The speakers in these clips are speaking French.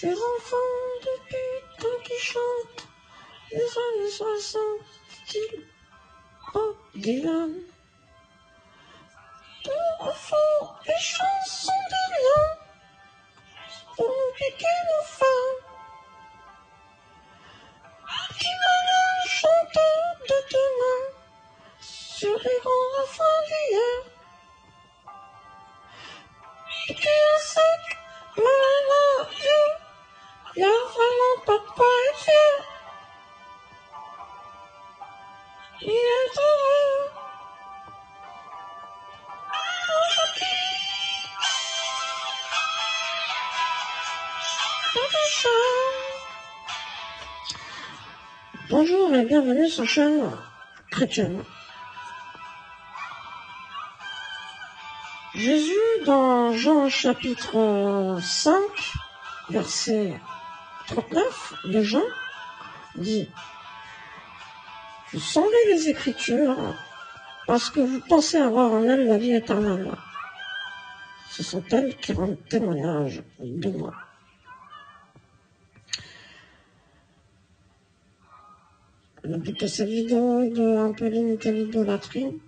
Ces enfants de putain qui chantent les années 60, style Bob Dylan. Au fond, les chansons de rien pour nous piquer nos femmes. Qui malheur chanteur de demain sur les grands refrains d'hier. Piqué à sec, malin, vieux, y'a vraiment pas de quoi être fier. Il est heureux. Bonjour et bienvenue sur chaîne chrétienne. Jésus, dans Jean chapitre 5, verset 39 de Jean, dit « Vous sondez les Écritures parce que vous pensez avoir en elles la vie éternelle. Ce sont elles qui rendent témoignage de moi. » Le but de cette vidéo est de un peu limiter l'idolâtrie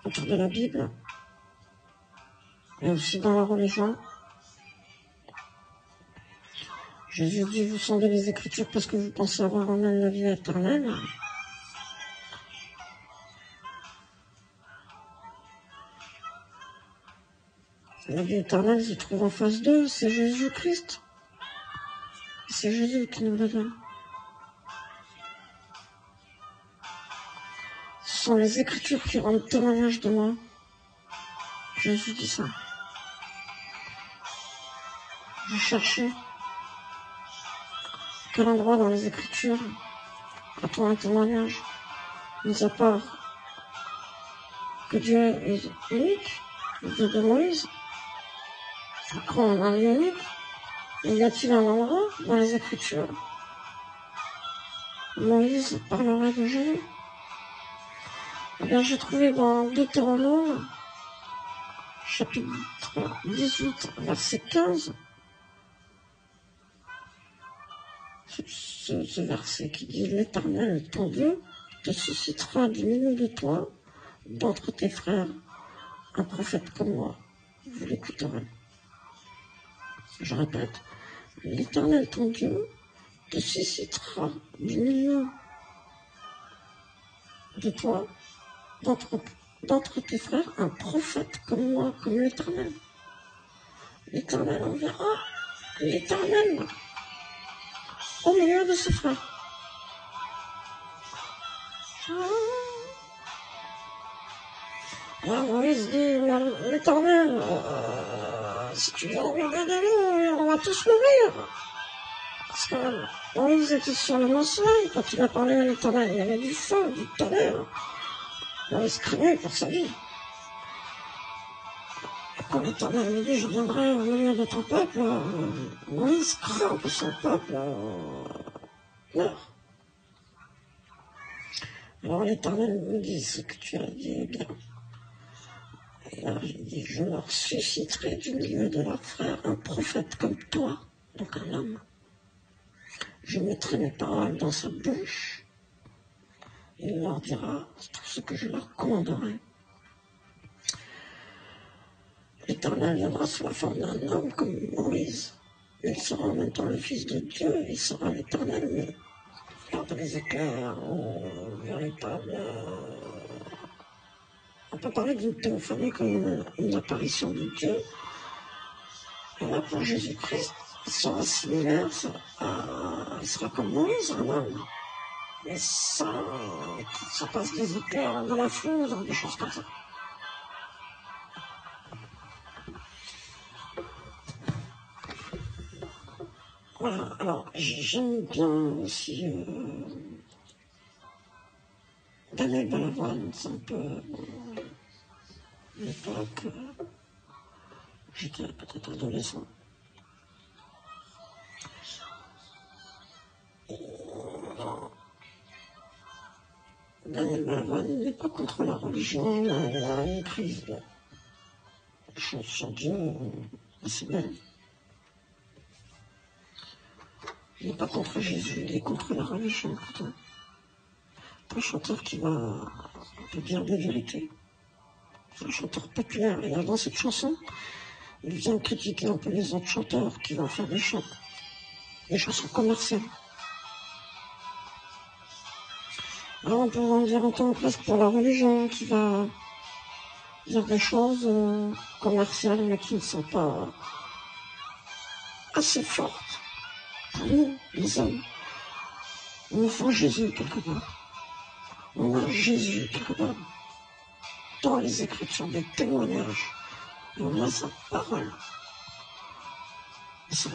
autour de la Bible et aussi dans la religion. Jésus dit, vous sondez les Écritures parce que vous pensez avoir en elles la vie éternelle. La vie éternelle se trouve en face d'eux, c'est Jésus-Christ. C'est Jésus qui nous la donne. Ce sont les Écritures qui rendent témoignage de moi. Jésus dit ça. Je cherchais quel endroit dans les Écritures a-t-on un témoignage, mis à part que Dieu est unique, le Dieu de Moïse. Je crois en un Dieu unique. Mais y a-t-il un endroit dans les Écritures Moïse parlerait de Jésus. Eh bien, j'ai trouvé dans Deutéronome, chapitre 18, verset 15, ce verset qui dit « L'Éternel, ton Dieu, te suscitera du milieu de toi, d'entre tes frères, un prophète comme moi. Vous l'écouterez. » Je répète, « L'Éternel, ton Dieu, te suscitera du milieu de toi, d'entre tes frères, un prophète comme moi, comme l'Éternel. » L'Éternel enverra l'Éternel au milieu de ses frères. Alors Moïse dit, l'Éternel, si tu viens regarder de nous, on va tous mourir. Parce que Moïse était sur le mont Sinaï, quand il a parlé à l'Éternel, il y avait du feu, du tonnerre. Moïse craignait pour sa vie. Quand l'Éternel lui dit, je viendrai au milieu de ton peuple, Moïse craint que son peuple meure. Alors l'Éternel lui dit, ce que tu as dit est bien. Et là, il dit, je leur susciterai du milieu de leurs frères un prophète comme toi, donc un homme. Je mettrai mes paroles dans sa bouche. Il leur dira tout ce que je leur commanderai. L'Éternel viendra sous la forme d'un homme comme Moïse. Il sera en même temps le Fils de Dieu, il sera l'Éternel, mais lors des éclairs, véritable. On peut parler d'une théophanie comme une apparition de Dieu. Et là, pour Jésus-Christ, il sera similaire, il sera comme Moïse, un homme. Mais ça passe des éclairs, de la foudre, des choses comme ça. Voilà, alors j'aime bien aussi Daniel Balavoine, c'est un peu l'époque, j'étais peut-être adolescent. Daniel Balavoine, il n'est pas contre la religion, il a une prise de choses sur Dieu, assez belle. Il n'est pas contre Jésus, il est contre la religion, pourtant. Un chanteur qui va te dire des vérités. C'est un chanteur populaire. Et là, dans cette chanson, il vient critiquer un peu les autres chanteurs qui vont faire des chansons commerciales. Alors on peut en dire autant presque pour la religion qui va dire des choses commerciales mais qui ne sont pas assez fortes pour nous, les hommes. On faut Jésus quelque part. On a Jésus quelque part. Dans les Écritures, des témoignages. Et on a sa parole. Et ça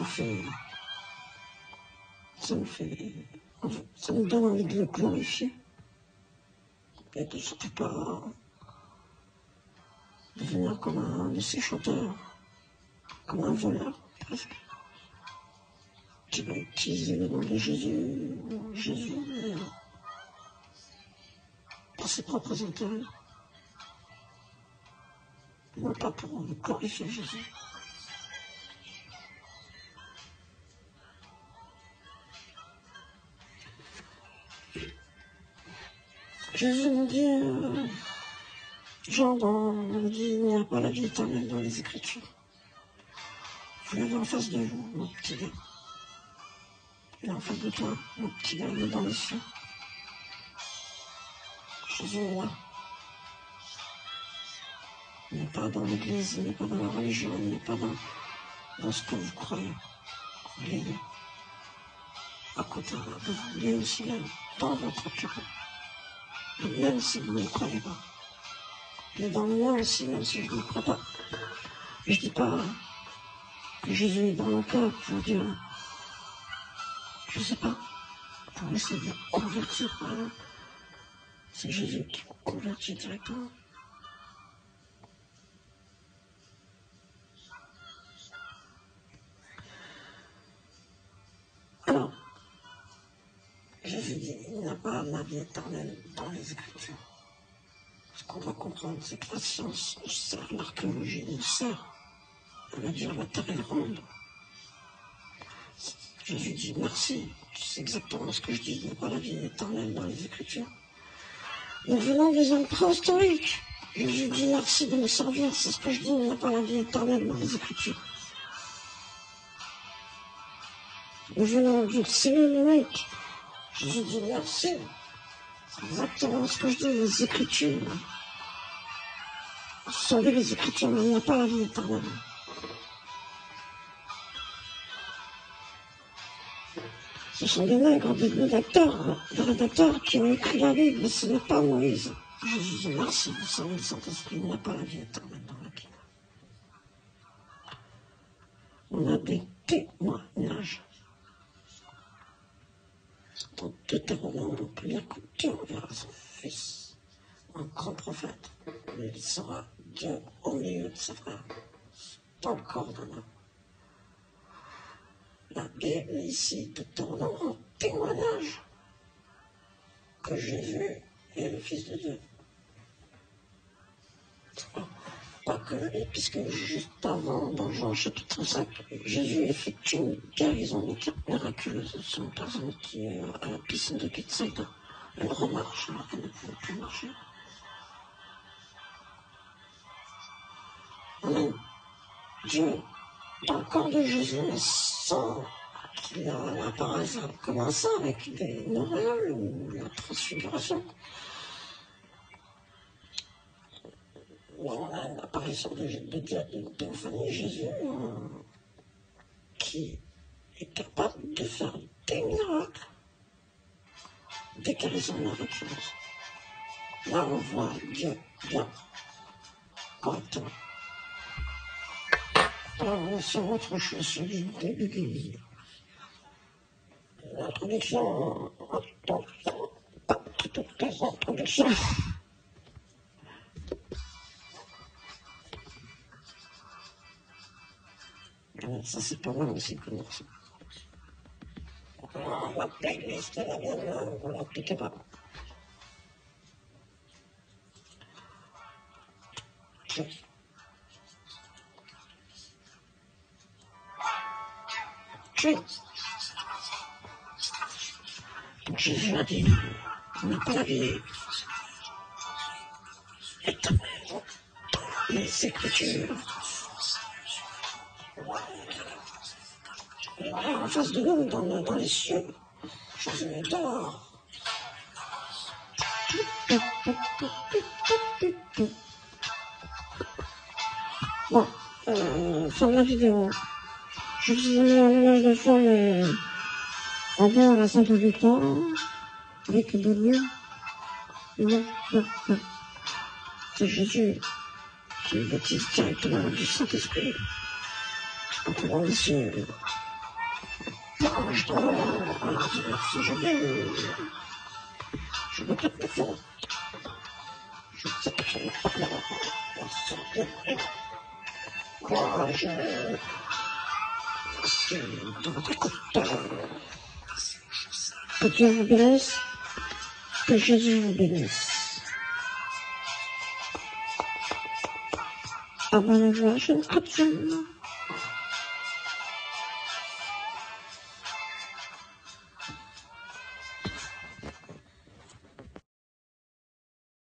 nous donne envie de le glorifier. Et de surtout pas devenir comme un de ces chanteurs, comme un voleur, presque, qui va utiliser le nom de Jésus, pour ses propres intérêts, non pas pour glorifier Jésus. Jésus nous dit, nous dit, il n'y a pas la vie éternelle dans les Écritures. Vous l'avez en face de vous, mon petit gars. Il est en face de toi, mon petit gars, il est dans les cieux. Jésus est là. Il n'est pas dans l'église, il n'est pas dans la religion, il n'est pas dans ce que vous croyez. Il est à côté de vous, il est aussi là, dans votre cœur. Et même si vous ne croyez pas. Il est dans le mien aussi, même si je ne crois pas. Je ne dis pas que Jésus est dans mon cœur pour dire, je ne sais pas, pour essayer de me convertir par là. C'est Jésus qui vous convertit directement. Alors, Jésus dit, il n'y a pas la vie éternelle dans les Écritures. Ce qu'on doit comprendre, c'est que la science nous sert, l'archéologie nous sert. On va dire la terre est ronde. Jésus dit merci, c'est exactement ce que je dis, il n'y a pas la vie éternelle dans les Écritures. Nous venons des hommes préhistoriques. Jésus dit merci de me servir, c'est ce que je dis, il n'y a pas la vie éternelle dans les Écritures. Nous venons du Sélénique. Jésus dit merci. C'est exactement ce que je dis, les Écritures. Ce sont les Écritures, mais il n'y a pas la vie éternelle. Ce sont des nègres, des rédacteurs qui ont écrit la Bible, mais ce n'est pas Moïse. Jésus dit merci, vous savez, le Saint-Esprit, il n'y a pas la vie éternelle dans la Bible. On a des témoignages. Dans Deutéronome, on peut lire que Dieu enverra son fils, un grand prophète. Il sera Dieu au milieu de ses frères, dans le corps d'un homme. La Bible ici te donne en témoignage que Jésus est le Fils de Dieu. Pas que, puisque juste avant, dans Jean chapitre 5, Jésus effectue une guérison miraculeuse sur une personne qui est à la piscine de Bethsaïda. Elle remarche alors qu'elle ne pouvait plus marcher. On a Dieu dans le corps de Jésus, mais sans qu'il apparaisse comme ça avec une auréole ou la transfiguration. Mais on a l'apparition de Dieu, d'une famille Jésus, qui est capable de faire des miracles, des guérisons miraculeuses. Là, on voit Dieu bien, correctement. Alors, sur autre chose, sur le début du livre. L'introduction, pas toute introduction. Ça, c'est pas mal aussi comme morceau. La playlist, elle vient, vous ne l'appliquez pas. coucher. Donc Jésus a dit, ne pas vie est les Écritures. En face de nous, dans les cieux, Jésus dort. Bon, fin de la vidéo. Je vous ai mis un image de femme en dehors à Saint-Auguste, avec des lieux. Non. C'est Jésus qui me baptise directement du Saint-Esprit. En trouvant les cieux. Je dors, si je veux. Je me tape le fond. Je sais que je ne peux pas courage. Dans votre écoute. Que Dieu vous bénisse. Que Jésus vous bénisse. Abonnez-vous à la chaîne Capsule.